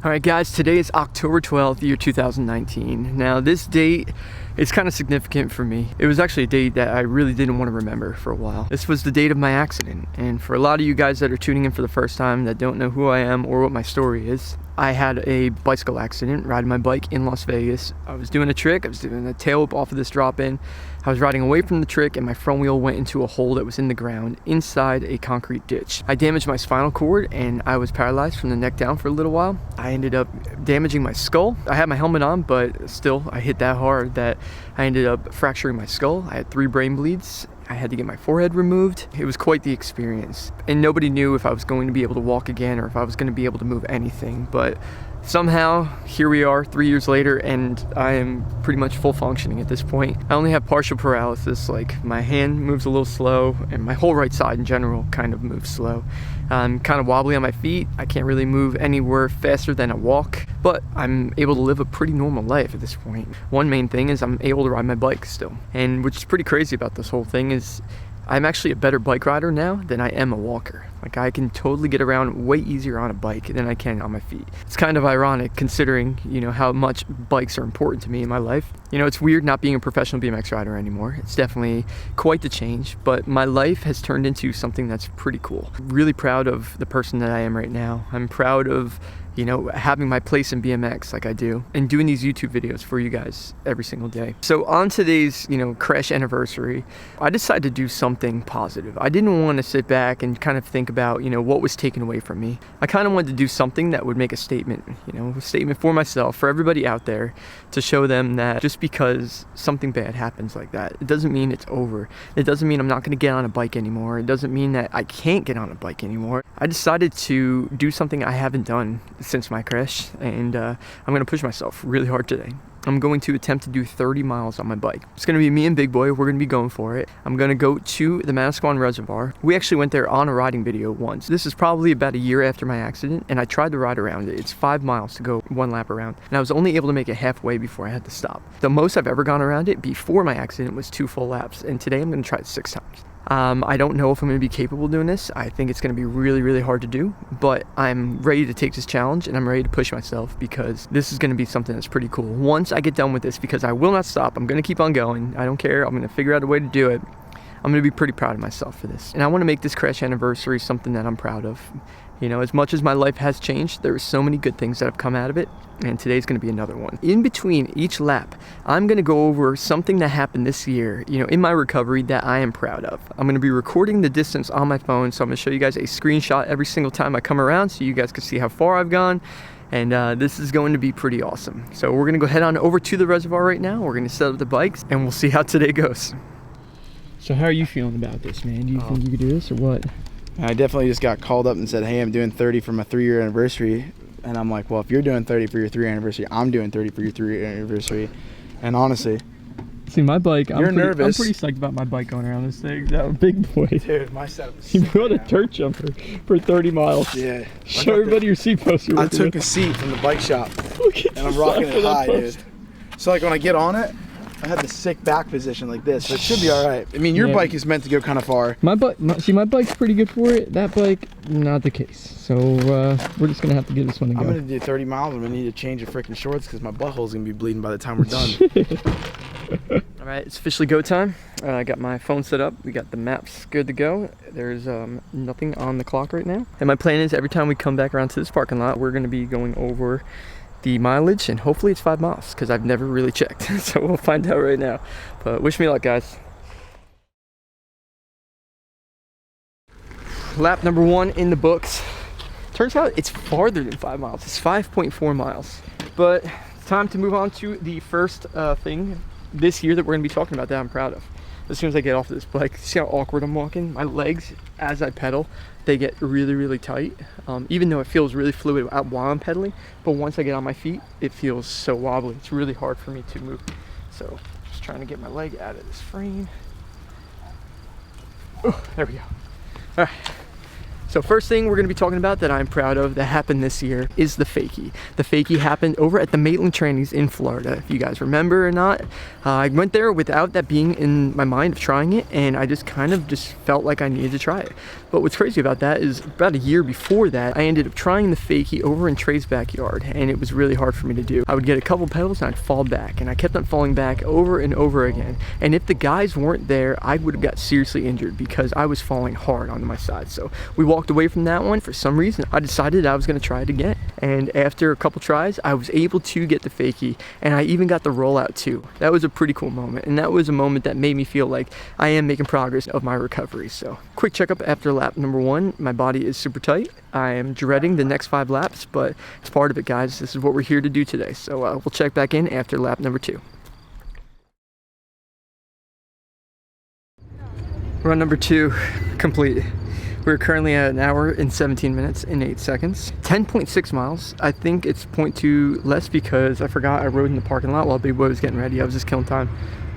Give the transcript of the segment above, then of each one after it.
Alright guys, today is October 12th, year 2019. Now this date is kind of significant for me. It was actually a date that I really didn't want to remember for a while. This was the date of my accident, and for a lot of you guys that are tuning in for the first time that don't know who I am or what my story is, I had a bicycle accident riding my bike in Las Vegas. I was doing a trick, I was doing a tail whip off of this drop-in. I was riding away from the trick and my front wheel went into a hole that was in the ground inside a concrete ditch. I damaged my spinal cord and I was paralyzed from the neck down for a little while. I ended up damaging my skull. I had my helmet on, but still I hit that hard that I ended up fracturing my skull. I had 3 brain bleeds. I had to get my forehead removed. It was quite the experience. And nobody knew if I was going to be able to walk again or if I was going to be able to move anything. But somehow, here we are 3 years later and I am pretty much full functioning at this point. I only have partial paralysis, like my hand moves a little slow and my whole right side in general kind of moves slow. I'm kind of wobbly on my feet. I can't really move anywhere faster than a walk, but I'm able to live a pretty normal life at this point. One main thing is I'm able to ride my bike still. And which is pretty crazy about this whole thing is I'm actually a better bike rider now than I am a walker. Like I can totally get around way easier on a bike than I can on my feet. It's kind of ironic considering, you know, how much bikes are important to me in my life. You know, it's weird not being a professional BMX rider anymore. It's definitely quite the change, but my life has turned into something that's pretty cool. I'm really proud of the person that I am right now. I'm proud of, you know, having my place in BMX like I do and doing these YouTube videos for you guys every single day. So on today's, you know, crash anniversary, I decided to do something positive. I didn't want to sit back and kind of think about, you know, what was taken away from me. I kind of wanted to do something that would make a statement, you know, a statement for myself, for everybody out there, to show them that just because something bad happens like that, it doesn't mean it's over. It doesn't mean I'm not going to get on a bike anymore. It doesn't mean that I can't get on a bike anymore. I decided to do something I haven't done since my crash, and I'm going to push myself really hard today. I'm going to attempt to do 30 miles on my bike. It's going to be me and Big Boy. We're going to be going for it. I'm going to go to the Manasquan Reservoir. We actually went there on a riding video once. This is probably about a year after my accident, and I tried to ride around it. It's 5 miles to go 1 lap around, and I was only able to make it halfway before I had to stop. The most I've ever gone around it before my accident was 2 full laps, and today I'm going to try it 6 times. I don't know if I'm going to be capable of doing this. I think it's going to be really, really hard to do, but I'm ready to take this challenge and I'm ready to push myself because this is going to be something that's pretty cool. Once I get done with this, because I will not stop, I'm going to keep on going. I don't care. I'm going to figure out a way to do it. I'm going to be pretty proud of myself for this. And I want to make this crash anniversary something that I'm proud of. You know, as much as my life has changed, there are so many good things that have come out of it, and today's going to be another one. In between each lap, I'm going to go over something that happened this year, you know, in my recovery that I am proud of. I'm going to be recording the distance on my phone, so I'm going to show you guys a screenshot every single time I come around so you guys can see how far I've gone. And this is going to be pretty awesome. So we're going to go head on over to the reservoir right now. We're going to set up the bikes, and we'll see how today goes. So how are you feeling about this, man? Do you think you could do this or what? I definitely just got called up and said, hey, I'm doing 30 for my 3-year anniversary. And I'm like, well, if you're doing 30 for your 3-year anniversary, I'm doing 30 for your 3-year anniversary. And honestly, see my bike, I'm nervous. I'm pretty psyched about my bike going around this thing. That Big Boy. Dude, my setup is You brought a dirt jumper for 30 miles. Yeah. Show everybody your seat post. I took a seat from the bike shop and I'm rocking it high, dude. So like when I get on it, I have the sick back position like this, so it should be all right. I mean, your bike is meant to go kind of far. My bike's pretty good for it. That bike, not the case. So we're just gonna have to give this one a go. I'm gonna do 30 miles. I'm gonna need to change the freaking shorts because my butthole's gonna be bleeding by the time we're done. All right, it's officially go time. I got my phone set up. We got the maps good to go. There's nothing on the clock right now. And my plan is every time we come back around to this parking lot, we're gonna be going over the mileage, and hopefully it's 5 miles because I've never really checked. So we'll find out right now. But wish me luck, guys. Lap number 1 in the books. Turns out it's farther than 5 miles. It's 5.4 miles. But it's time to move on to the first thing this year that we're going to be talking about that I'm proud of. As soon as I get off of this bike, see how awkward I'm walking? My legs, as I pedal, they get really, really tight. Even though it feels really fluid while I'm pedaling, but once I get on my feet, it feels so wobbly. It's really hard for me to move. So just trying to get my leg out of this frame. Oh, there we go. All right, So first thing we're going to be talking about that I'm proud of that happened this year is the fakie. The fakie happened over at the Maitland Trannies in Florida. If you guys remember or not, I went there without that being in my mind of trying it, and I just kind of just felt like I needed to try it. But what's crazy about that is about a year before that, I ended up trying the fakie over in Trey's backyard, and it was really hard for me to do. I would get a couple pedals and I'd fall back, and I kept on falling back over and over again. And if the guys weren't there, I would have got seriously injured because I was falling hard onto my side. So we walked away from that one. For some reason, I decided I was going to try it again. And after a couple tries, I was able to get the fakie, and I even got the rollout too. That was a pretty cool moment, and that was a moment that made me feel like I am making progress of my recovery. So quick checkup after lap number 1. My body is super tight. I am dreading the next 5 laps, but it's part of it, guys. This is what we're here to do today. So we'll check back in after lap number 2. Run number 2 complete. We're currently at 1 hour and 17 minutes and 8 seconds. 10.6 miles. I think it's 0.2 less because I forgot I rode in the parking lot while Big Boy was getting ready. I was just killing time.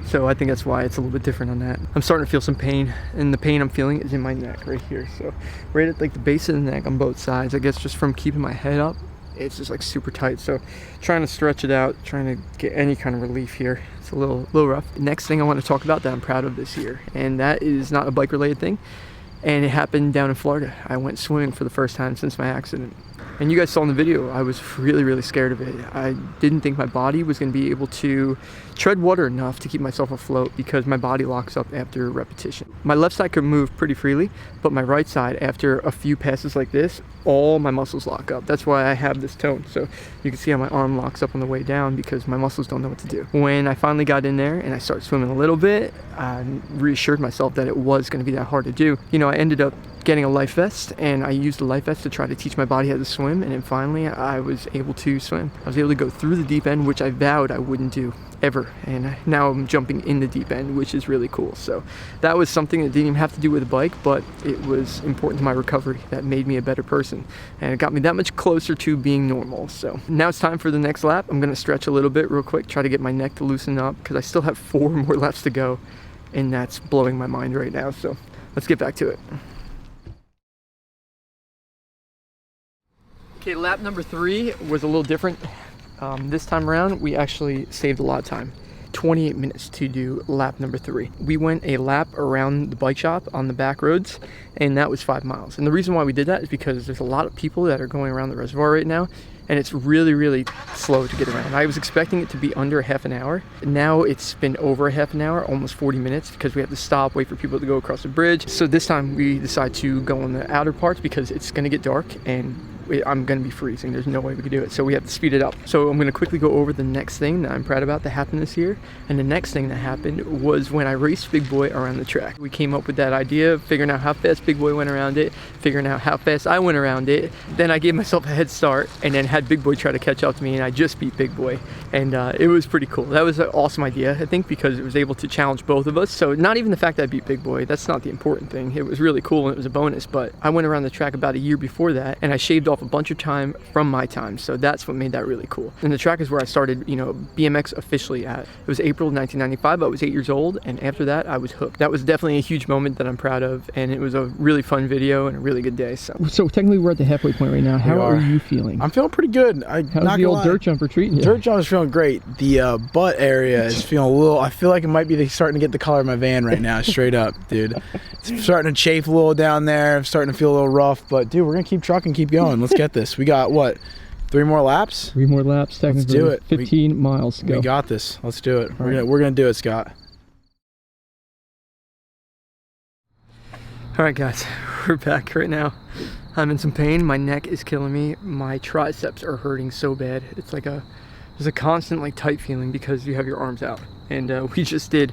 So I think that's why it's a little bit different on that. I'm starting to feel some pain, and the pain I'm feeling is in my neck right here. So right at like the base of the neck on both sides, I guess just from keeping my head up, it's just like super tight. So trying to stretch it out, trying to get any kind of relief here. It's a little rough. Next thing I want to talk about that I'm proud of this year, and that is not a bike related thing. And it happened down in Florida. I went swimming for the first time since my accident. And you guys saw in the video, I was really scared of it. I didn't think my body was going to be able to tread water enough to keep myself afloat because my body locks up after repetition. My left side could move pretty freely, but my right side, after a few passes like this, all my muscles lock up. That's why I have this tone. So you can see how my arm locks up on the way down because my muscles don't know what to do. When I finally got in there and I started swimming a little bit, I reassured myself that it was going to be that hard to do. You know, I ended up getting a life vest, and I used the life vest to try to teach my body how to swim, and then finally I was able to swim. I was able to go through the deep end, which I vowed I wouldn't do ever, and now I'm jumping in the deep end, which is really cool. So that was something that didn't even have to do with a bike, but it was important to my recovery. That made me a better person, and it got me that much closer to being normal. So now it's time for the next lap. I'm gonna stretch a little bit real quick, try to get my neck to loosen up because I still have 4 more laps to go, and that's blowing my mind right now. So let's get back to it. Okay, lap number 3 was a little different. This time around, we actually saved a lot of time. 28 minutes to do lap number 3. We went a lap around the bike shop on the back roads, and that was 5 miles. And the reason why we did that is because there's a lot of people that are going around the reservoir right now, and it's really slow to get around. I was expecting it to be under half an hour. Now it's been over half an hour, almost 40 minutes, because we have to stop, wait for people to go across the bridge. So this time we decide to go on the outer parts because it's gonna get dark and I'm gonna be freezing. There's no way we could do it, so we have to speed it up. So I'm gonna quickly go over the next thing that I'm proud about that happened this year. And the next thing that happened was when I raced Big Boy around the track. We came up with that idea of figuring out how fast Big Boy went around it, figuring out how fast I went around it. Then I gave myself a head start and then had Big Boy try to catch up to me, and I just beat Big Boy. And it was pretty cool. That was an awesome idea, I think, because it was able to challenge both of us. So not even the fact that I beat Big Boy, that's not the important thing. It was really cool and it was a bonus, but I went around the track about a year before that and I shaved off a bunch of time from my time. So that's what made that really cool. And the track is where I started, you know, BMX officially at. It was April 1995. I was 8 years old, and after that I was hooked. That was definitely a huge moment that I'm proud of, and it was a really fun video and a really good day. So technically we're at the halfway point right now. How are you feeling? I'm feeling pretty good. How's the old dirt jumper treating you? Dirt jump is feeling great. The butt area is feeling a little, I feel like it might be starting to get the color of my van right now, straight up, dude. It's starting to chafe a little down there. I'm starting to feel a little rough, but dude, we're gonna keep trucking, keep going. Let's get this. We got what? 3 more laps? 3 more laps, technically. Let's do it. 15 miles to go. We got this. Let's do it. We're gonna do it, Scott. All right, guys, we're back right now. I'm in some pain. My neck is killing me. My triceps are hurting so bad. It's like there's a constant like tight feeling because you have your arms out. And we just did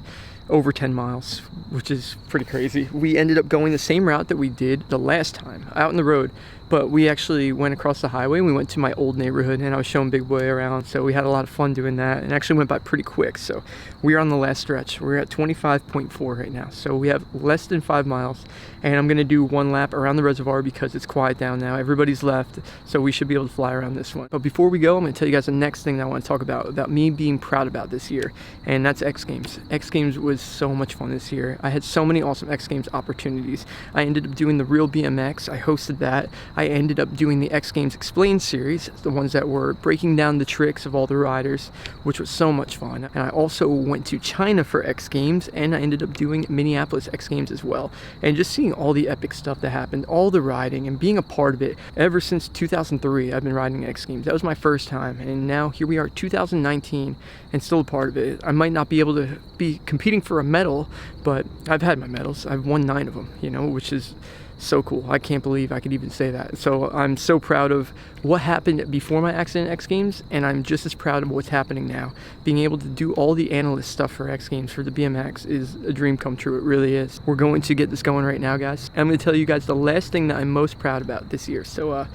over 10 miles, which is pretty crazy. We ended up going the same route that we did the last time, out on the road, but we actually went across the highway and we went to my old neighborhood, and I was showing Big Boy around, so we had a lot of fun doing that, and actually went by pretty quick. So we are on the last stretch. We're at 25.4 right now, so we have less than 5 miles, and I'm gonna do 1 lap around the reservoir because it's quiet down now. Everybody's left, so we should be able to fly around this one. But before we go, I'm gonna tell you guys the next thing that I want to talk about me being proud about this year, and that's X Games. X Games was so much fun this year. I had so many awesome X Games opportunities. I ended up doing the Real BMX. I hosted that. I ended up doing the X Games Explained series, the ones that were breaking down the tricks of all the riders, which was so much fun. And I also went to China for X Games, and I ended up doing Minneapolis X Games as well. And just seeing all the epic stuff that happened, all the riding, and being a part of it. Ever since 2003, I've been riding X Games. That was my first time, and now here we are, 2019, and still a part of it. I might not be able to be competing for a medal, but I've had my medals. I've won 9 of them, you know, which is so cool. I can't believe I could even say that. So I'm so proud of what happened before my accident at X Games, and I'm just as proud of what's happening now. Being able to do all the analyst stuff for X Games for the BMX is a dream come true. It really is. We're going to get this going right now, guys. I'm going to tell you guys the last thing that I'm most proud about this year. So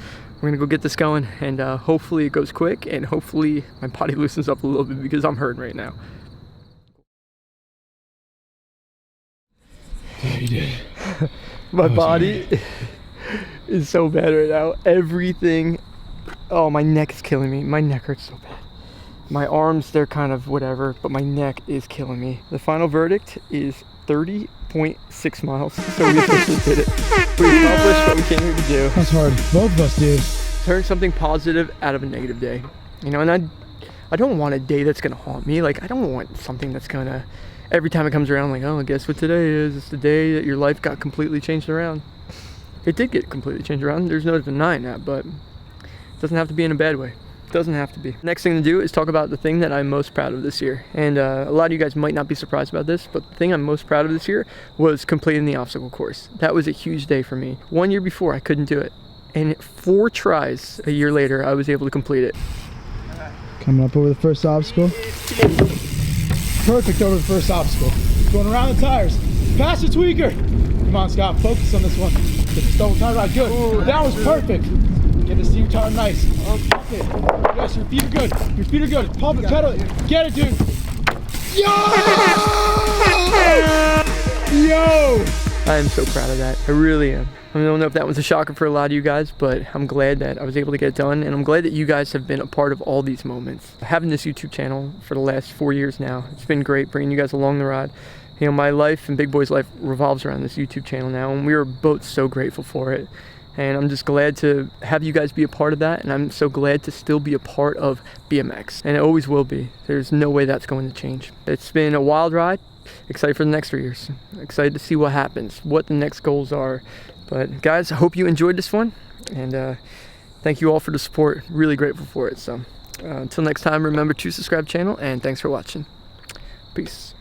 we're gonna go get this going, and hopefully it goes quick, and hopefully my body loosens up a little bit because I'm hurting right now. You did. My body is so bad right now. Everything. Oh, my neck is killing me. My neck hurts so bad. My arms, they're kind of whatever, but my neck is killing me. The final verdict is 30.6 miles. So we officially did it. We accomplished what we came here to do. That's hard. Both of us did. Turn something positive out of a negative day. You know, and I don't want a day that's gonna haunt me. Like, I don't want something that's gonna, every time it comes around, like, oh, guess what today is? It's the day that your life got completely changed around. It did get completely changed around. There's no denying that, but it doesn't have to be in a bad way. It doesn't have to be. Next thing to do is talk about the thing that I'm most proud of this year. And a lot of you guys might not be surprised about this, but the thing I'm most proud of this year was completing the obstacle course. That was a huge day for me. 1 year before, I couldn't do it. And 4 tries a year later, I was able to complete it. Coming up over the first obstacle. Perfect over the first obstacle. Going around the tires. Pass the tweaker. Come on, Scott. Focus on this one. Get the double tire ride. Good. Ooh, that was perfect. Get the steam tire nice. Okay. Yes, your feet are good. Your feet are good. Pump it, pedal it. Get it, dude. Yo! Yo! I am so proud of that. I really am. I don't know if that was a shocker for a lot of you guys, but I'm glad that I was able to get it done, and I'm glad that you guys have been a part of all these moments. Having this YouTube channel for the last 4 years now, it's been great bringing you guys along the ride. You know, my life and Big Boy's life revolves around this YouTube channel now, and we are both so grateful for it. And I'm just glad to have you guys be a part of that, and I'm so glad to still be a part of BMX, and it always will be. There's no way that's going to change. It's been a wild ride. Excited for the next 3 years. Excited to see what happens, what the next goals are. But guys, I hope you enjoyed this one, and thank you all for the support. Really grateful for it. So until next time, remember to subscribe to the channel, and thanks for watching. Peace.